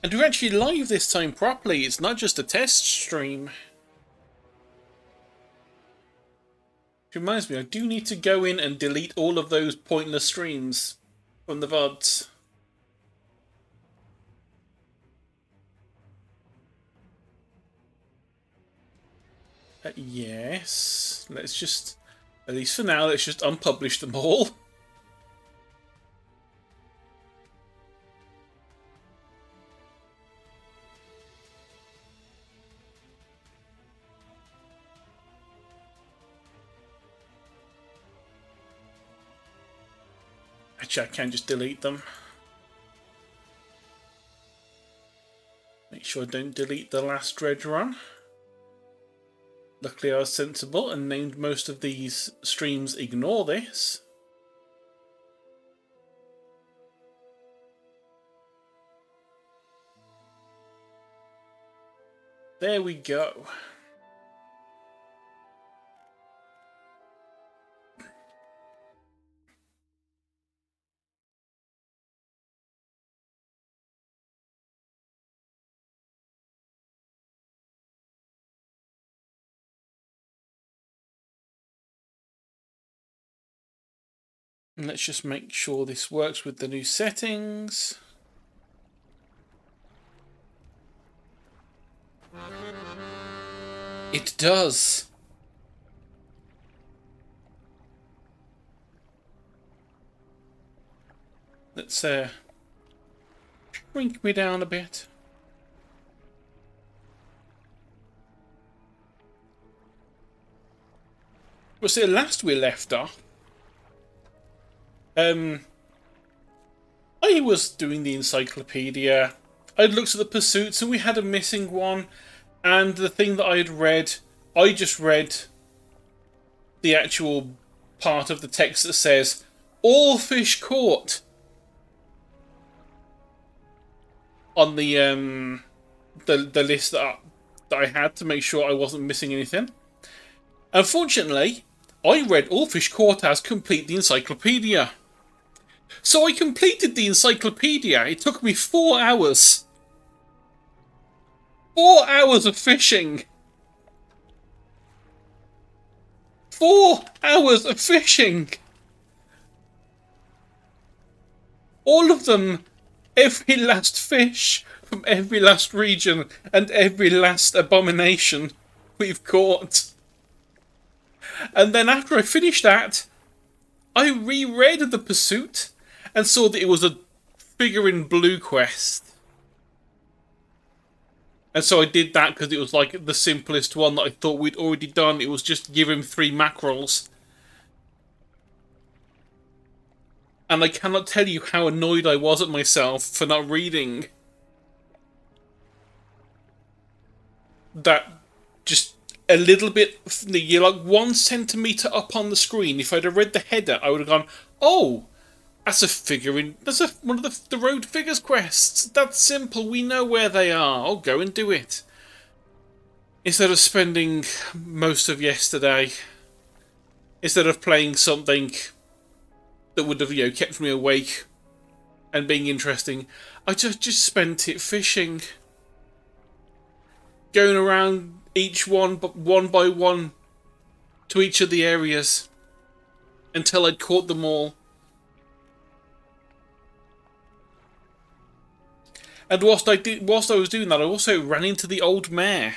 And we're actually live this time properly. It's not just a test stream. Which reminds me, I do need to go in and delete all of those pointless streams from the VODs. Yes. Let's just, at least for now, let's just unpublish them all. Actually, I can just delete them. Make sure I don't delete the last Dredge run. Luckily I was sensible and named most of these streams Ignore This. There we go. And let's just make sure this works with the new settings. It does. Let's shrink me down a bit. Well, so last we left off, I was doing the encyclopedia. I'd looked at the pursuits and we had a missing one. And the thing that I had read, I just read the actual part of the text that says, all fish caught. On the list that I had to make sure I wasn't missing anything. Unfortunately, I read all fish caught as complete the encyclopedia. So I completed the encyclopedia. It took me 4 hours. 4 hours of fishing. 4 hours of fishing. All of them, every last fish from every last region and every last abomination we've caught. And then after I finished that, I reread the pursuit and saw that it was a figure in blue quest. And so I did that because it was like the simplest one that I thought we'd already done. It was just give him 3 mackerels. And I cannot tell you how annoyed I was at myself for not reading that just a little bit, you're like 1 centimetre up on the screen. If I'd have read the header, I would have gone, oh, that's a figure in, that's one of the road figures quests. That's simple, we know where they are. I'll go and do it. Instead of spending most of yesterday, instead of playing something that would have, you know, kept me awake and being interesting, I just spent it fishing. Going around each one by one to each of the areas until I'd caught them all. And whilst I was doing that, I also ran into the old mayor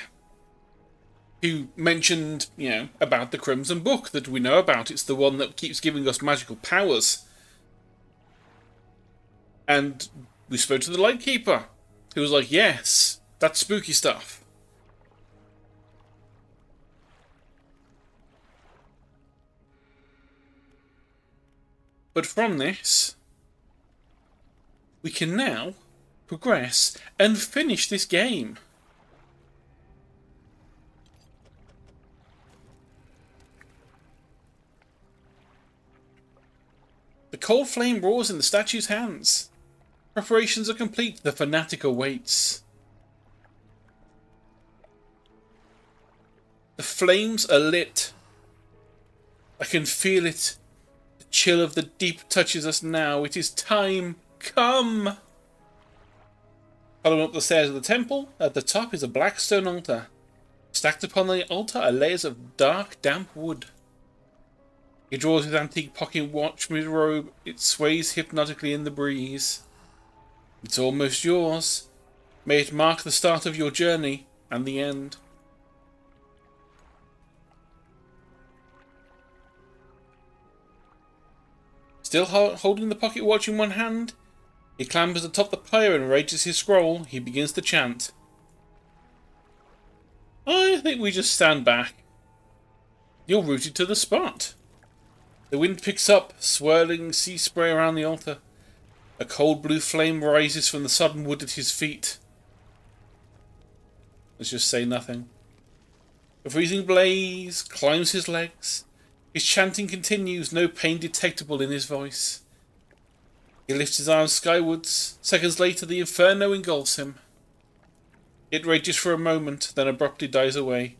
who mentioned, you know, about the Crimson Book that we know about. It's the one that keeps giving us magical powers. And we spoke to the Lightkeeper, who was like, yes, that's spooky stuff. But from this, we can now progress and finish this game. The cold flame roars in the statue's hands. Preparations are complete. The fanatic awaits. The flames are lit. I can feel it. The chill of the deep touches us now. It is time. Come! Following up the stairs of the temple, at the top is a black stone altar. Stacked upon the altar are layers of dark, damp wood. He draws his antique pocket watch from his robe. It sways hypnotically in the breeze. It's almost yours. May it mark the start of your journey and the end. Still holding the pocket watch in one hand, he clambers atop the pyre and raises his scroll. He begins to chant. I think we just stand back. You're rooted to the spot. The wind picks up, swirling sea spray around the altar. A cold blue flame rises from the sodden wood at his feet. Let's just say nothing. A freezing blaze climbs his legs. His chanting continues, no pain detectable in his voice. He lifts his arms skywards. Seconds later, the inferno engulfs him. It rages for a moment, then abruptly dies away.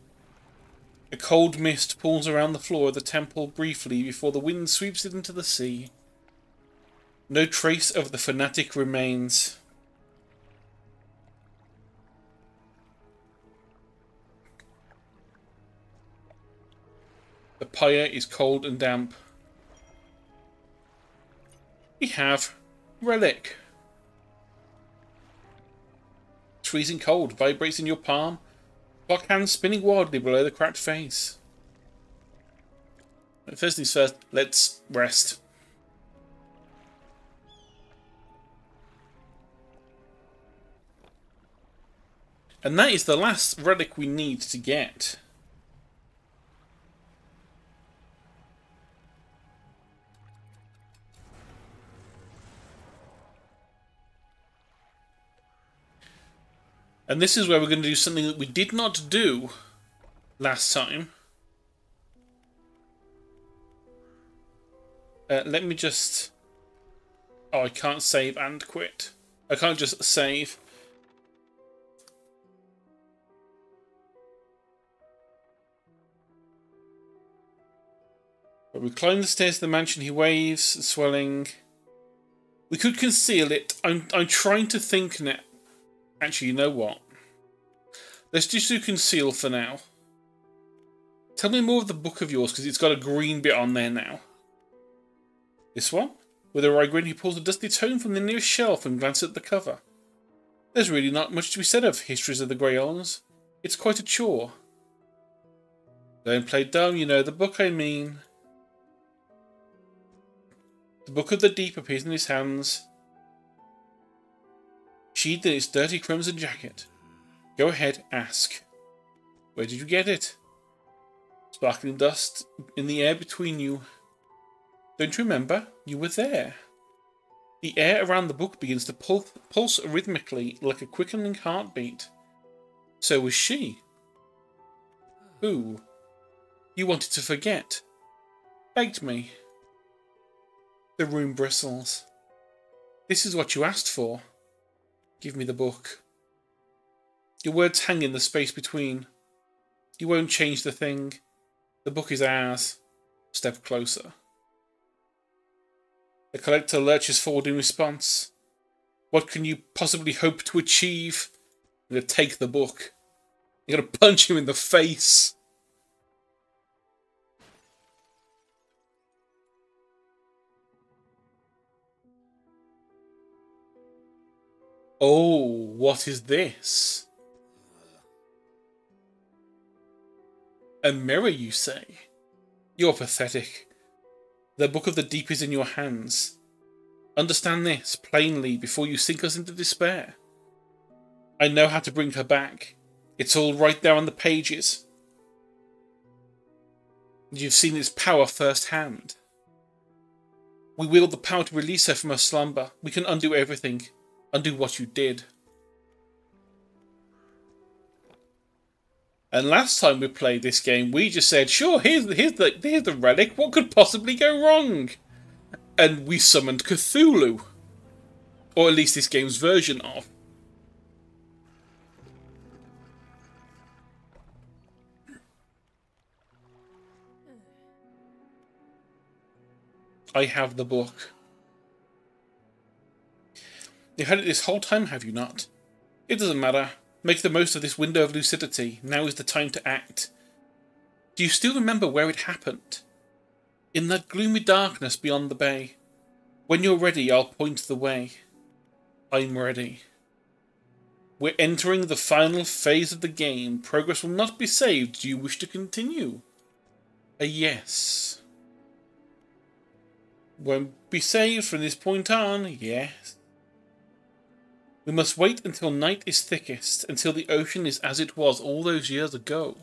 A cold mist pulls around the floor of the temple briefly before the wind sweeps it into the sea. No trace of the fanatic remains. The pyre is cold and damp. We have relic. It's freezing cold, vibrates in your palm. Clock hands spinning wildly below the cracked face. First things first, let's rest. And that is the last relic we need to get. And this is where we're going to do something that we did not do last time. Let me just... Oh, I can't save and quit. I can't just save. But we climb the stairs to the mansion. He waves, swelling. We could conceal it. I'm trying to think now. Actually, you know what? Let's just do conceal for now. Tell me more of the book of yours, because it's got a green bit on there now. This one? With a wry grin, he pulls a dusty tome from the nearest shelf and glances at the cover. There's really not much to be said of Histories of the Grey Isles. It's quite a chore. Don't play dumb, you know the book I mean. The Book of the Deep appears in his hands, sheathed in its dirty crimson jacket. Go ahead, ask. Where did you get it? Sparkling dust in the air between you. Don't you remember? You were there. The air around the book begins to pulse rhythmically like a quickening heartbeat. So was she. Who? You wanted to forget. Begged me. The room bristles. This is what you asked for. Give me the book. Your words hang in the space between. You won't change the thing. The book is ours. Step closer. The collector lurches forward in response. What can you possibly hope to achieve? I'm going to take the book. I'm going to punch him in the face. Oh, what is this? A mirror, you say? You're pathetic. The Book of the Deep is in your hands. Understand this plainly before you sink us into despair. I know how to bring her back. It's all right there on the pages. You've seen its power firsthand. We wield the power to release her from her slumber. We can undo everything. Undo what you did. And last time we played this game, we just said, sure, here's the relic. What could possibly go wrong? And we summoned Cthulhu. Or at least this game's version of. I have the book. You've had it this whole time, have you not? It doesn't matter. Make the most of this window of lucidity. Now is the time to act. Do you still remember where it happened? In that gloomy darkness beyond the bay. When you're ready, I'll point the way. I'm ready. We're entering the final phase of the game. Progress will not be saved. Do you wish to continue? A yes. Won't be saved from this point on. Yes. We must wait until night is thickest, until the ocean is as it was all those years ago.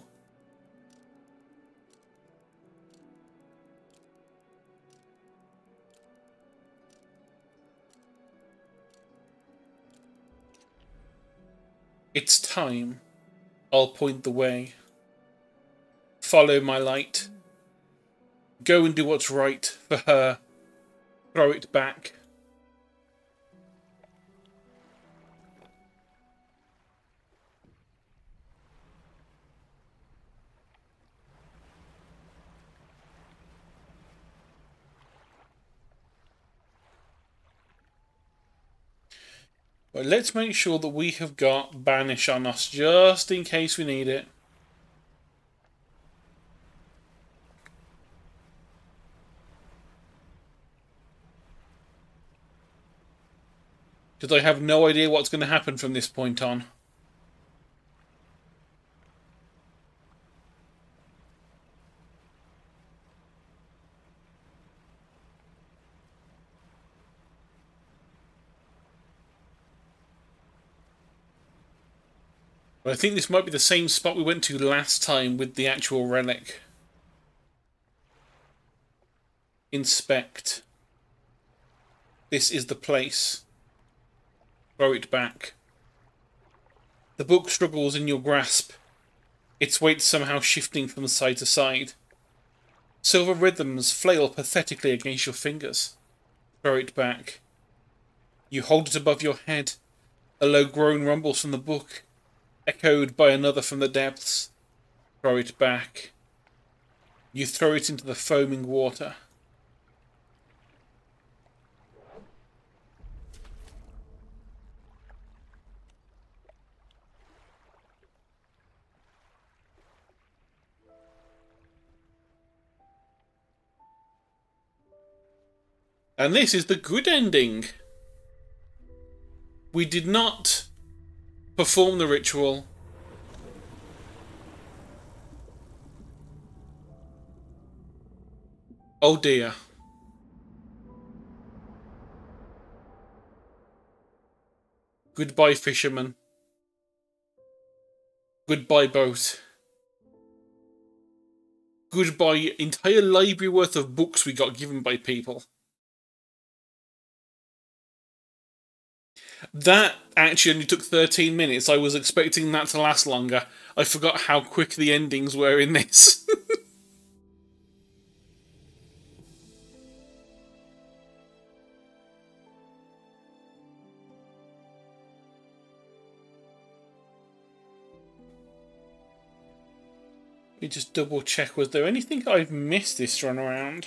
It's time. I'll point the way. Follow my light. Go and do what's right for her. Throw it back. But let's make sure that we have got Banish on us, just in case we need it. Because I have no idea what's going to happen from this point on. But I think this might be the same spot we went to last time with the actual relic. Inspect. This is the place. Throw it back. The book struggles in your grasp, its weight somehow shifting from side to side. Silver rhythms flail pathetically against your fingers. Throw it back. You hold it above your head. A low groan rumbles from the book, echoed by another from the depths. Throw it back. You throw it into the foaming water. And this is the good ending. We did not perform the ritual. Oh dear. Goodbye, fisherman. Goodbye, boat. Goodbye, entire library worth of books we got given by people. That actually only took 13 minutes. I was expecting that to last longer. I forgot how quick the endings were in this. Let me just double check. Was there anything I've missed this run around?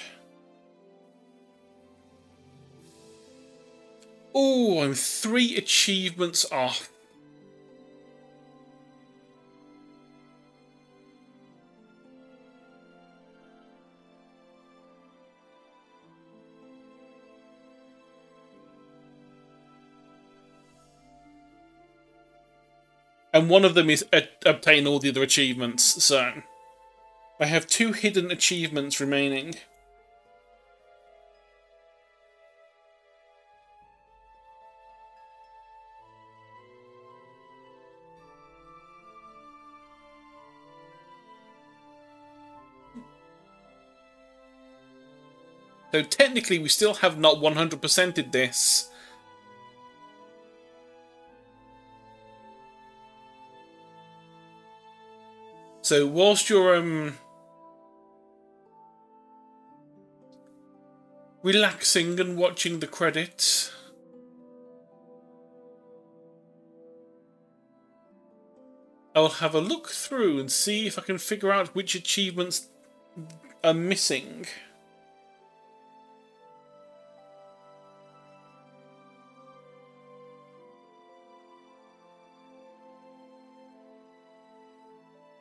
Oh, I'm 3 achievements off. And one of them is obtain all the other achievements, so I have 2 hidden achievements remaining. So technically we still have not 100%ed this. So whilst you're relaxing and watching the credits, I'll have a look through and see if I can figure out which achievements are missing.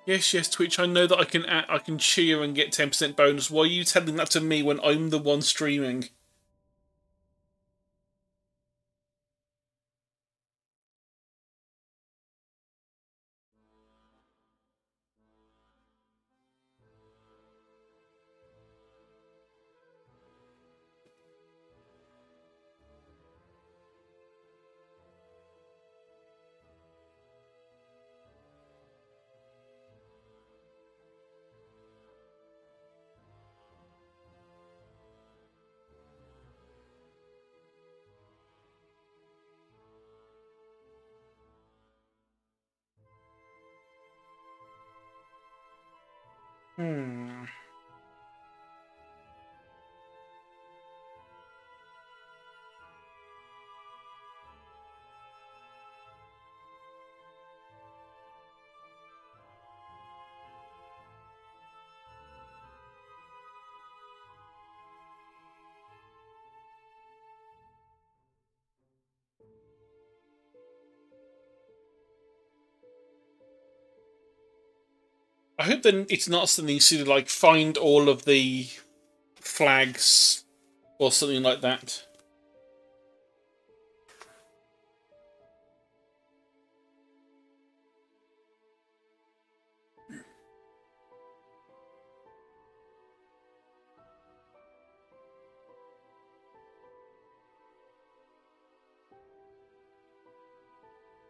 Yes, yes, Twitch. I know that I can cheer and get 10% bonus. Why are you telling that to me when I'm the one streaming? Hmm. I hope then it's not something you see to like find all of the flags or something like that.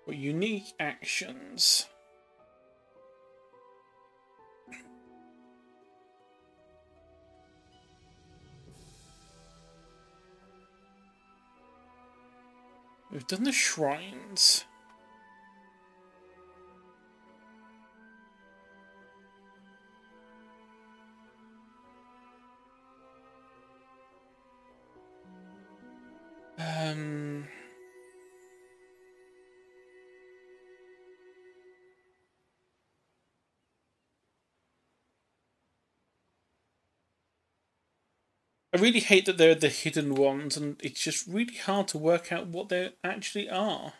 Or unique actions. We've done the shrines. Um. I really hate that they're the hidden ones, and it's just really hard to work out what they actually are.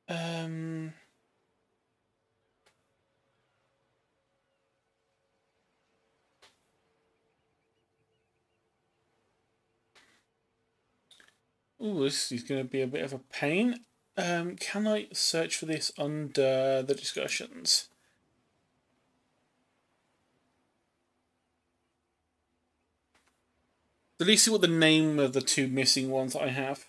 Um. Ooh, this is going to be a bit of a pain. Can I search for this under the discussions? At least see what the name of the two missing ones I have.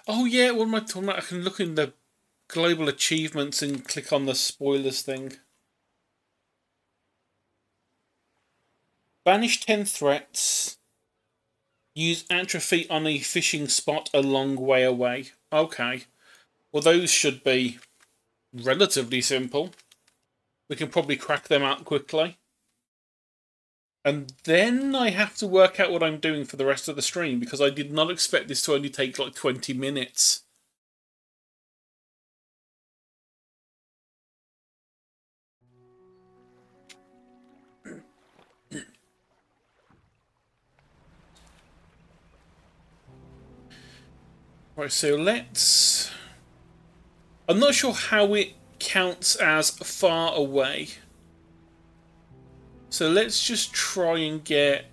Oh yeah, what am I talking about? I can look in the global achievements and click on the spoilers thing. Banish 10 threats. Use atrophy on a fishing spot a long way away. Okay. Well, those should be relatively simple. We can probably crack them out quickly. And then I have to work out what I'm doing for the rest of the stream because I did not expect this to only take like 20 minutes. Right, so let's... I'm not sure how it counts as far away. So let's just try and get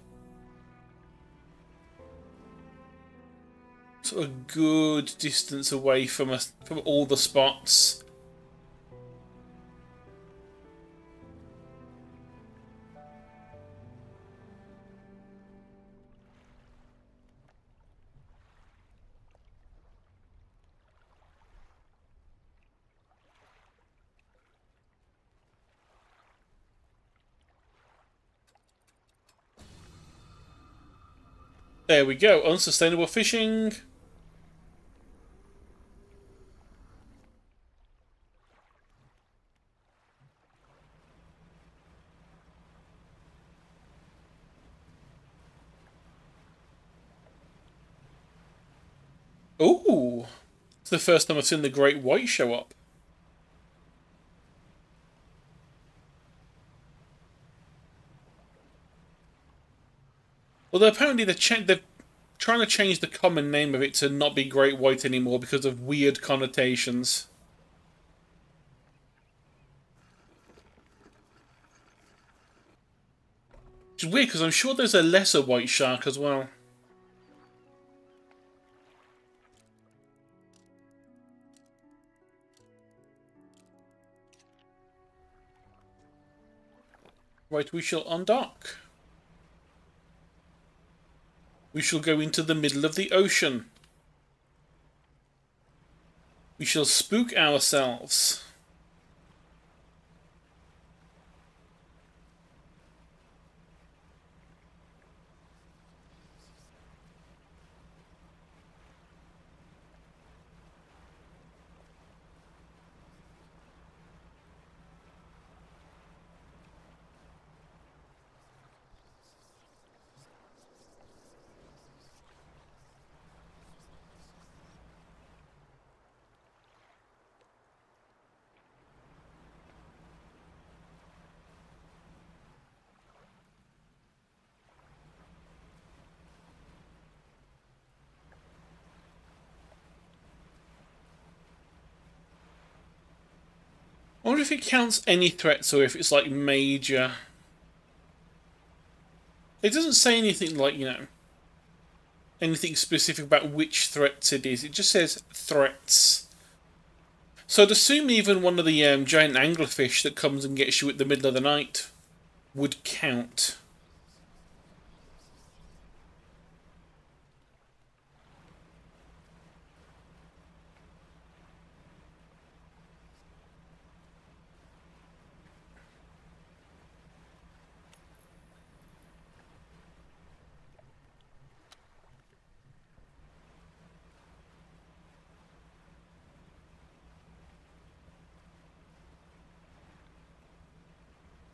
sort of a good distance away from us, from all the spots. There we go, unsustainable fishing. Ooh. the first time I've seen the Great White show up. Although apparently they're trying to change the common name of it to not be Great White anymore because of weird connotations. Which is weird because I'm sure there's a lesser white shark as well. Right, we shall undock. We shall go into the middle of the ocean. We shall spook ourselves. I wonder if it counts any threats or if it's like major. It doesn't say anything like, you know, anything specific about which threats it is. It just says threats. So I'd assume even one of the giant anglerfish that comes and gets you at the middle of the night would count.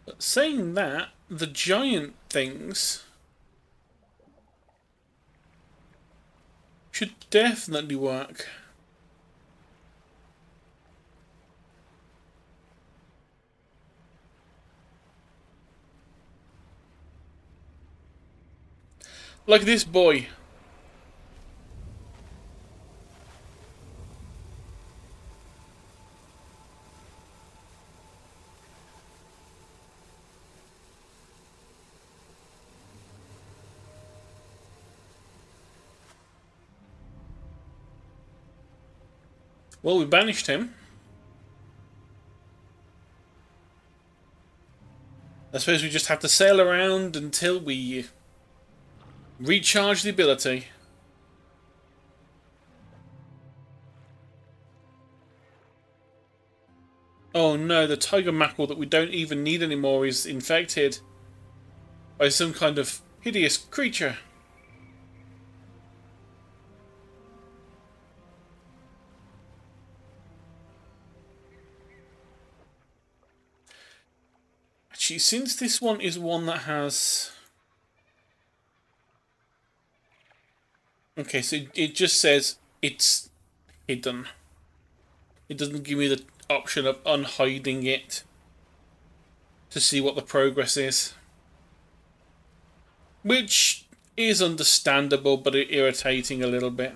But saying that, the giant things should definitely work. Like this boy. Well, we banished him. I suppose we just have to sail around until we recharge the ability. Oh no, the tiger mackerel that we don't even need anymore is infected by some kind of hideous creature. Actually, since this one is one that has... Okay, so it just says it's hidden. It doesn't give me the option of unhiding it to see what the progress is. Which is understandable, but irritating a little bit.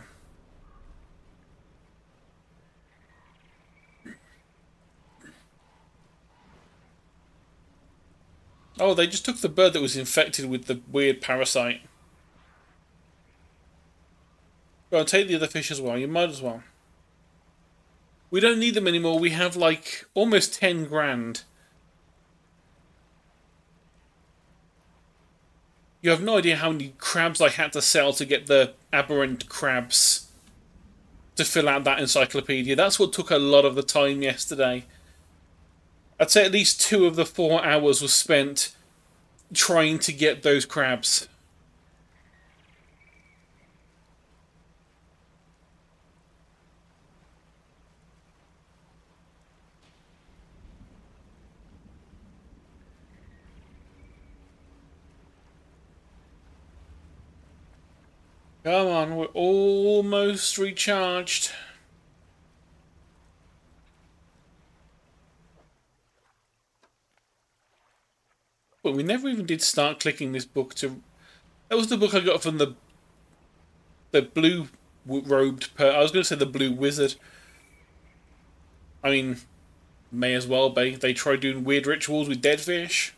Oh, they just took the bird that was infected with the weird parasite. Go on, take the other fish as well. You might as well. We don't need them anymore. We have like almost 10 grand. You have no idea how many crabs I had to sell to get the aberrant crabs to fill out that encyclopedia. That's what took a lot of the time yesterday. I'd say at least 2 of the 4 hours was spent trying to get those crabs. Come on, we're almost recharged. Well, we never even did start clicking this book to... That was the book I got from the blue robed I was going to say the blue wizard. I mean, may as well be. They try doing weird rituals with dead fish.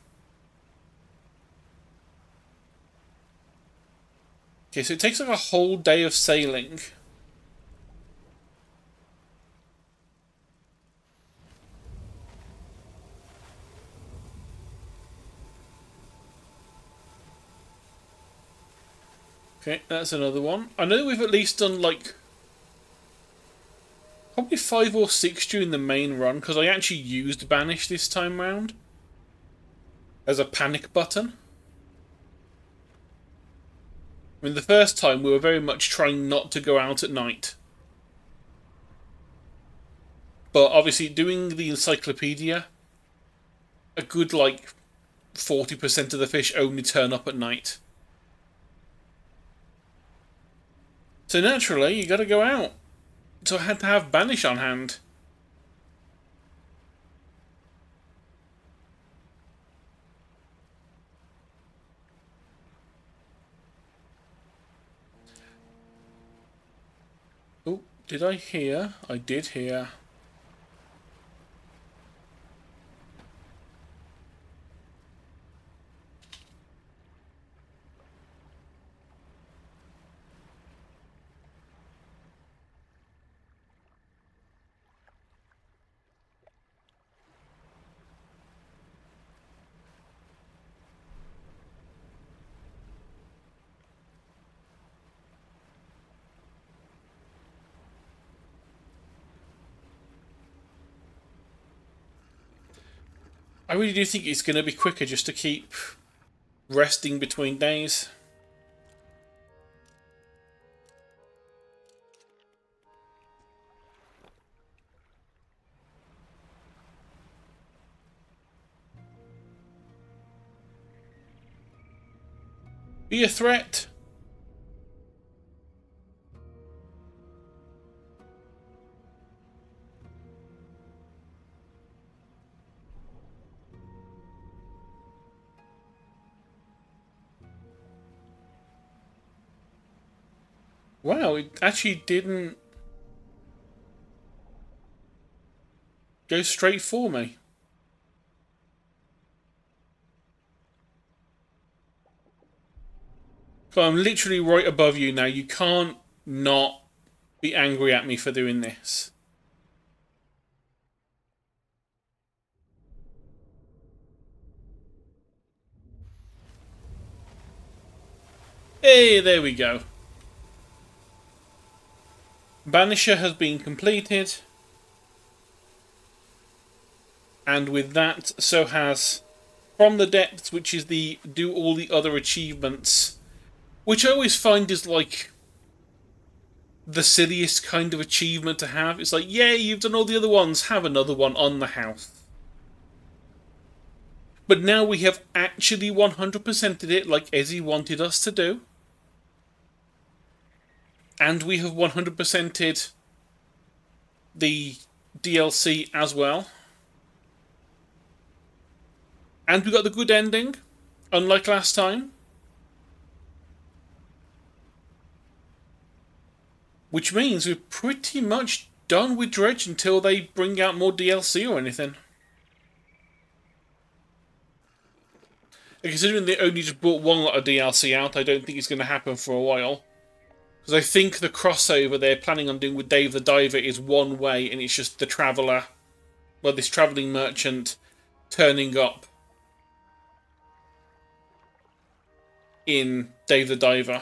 Okay, so it takes like a whole day of sailing. Okay, that's another one. I know we've at least done like probably 5 or 6 during the main run, because I actually used Banish this time round as a panic button. I mean, the first time we were very much trying not to go out at night. But obviously doing the encyclopedia, a good like 40% of the fish only turn up at night. So naturally, you gotta go out. So I had to have Banish on hand. Oh, did I hear? I did hear. I really do think it's going to be quicker just to keep resting between days. Be a threat. Wow, it actually didn't go straight for me. So I'm literally right above you now. You can't not be angry at me for doing this. Hey, there we go. Banisher has been completed. And with that, so has From the Depths, which is the do all the other achievements. Which I always find is like the silliest kind of achievement to have. It's like, yay, you've done all the other ones, have another one on the house. But now we have actually 100%ed it like Ezzy wanted us to do. And we have 100%ed the DLC as well. And we got the good ending, unlike last time. Which means we're pretty much done with Dredge until they bring out more DLC or anything. And considering they only just brought one lot of DLC out, I don't think it's going to happen for a while. Because I think the crossover they're planning on doing with Dave the Diver is one way, and it's just the traveller, well, this travelling merchant turning up in Dave the Diver.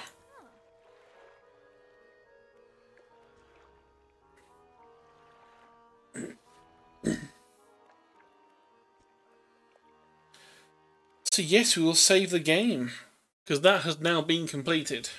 So yes, we will save the game, because that has now been completed.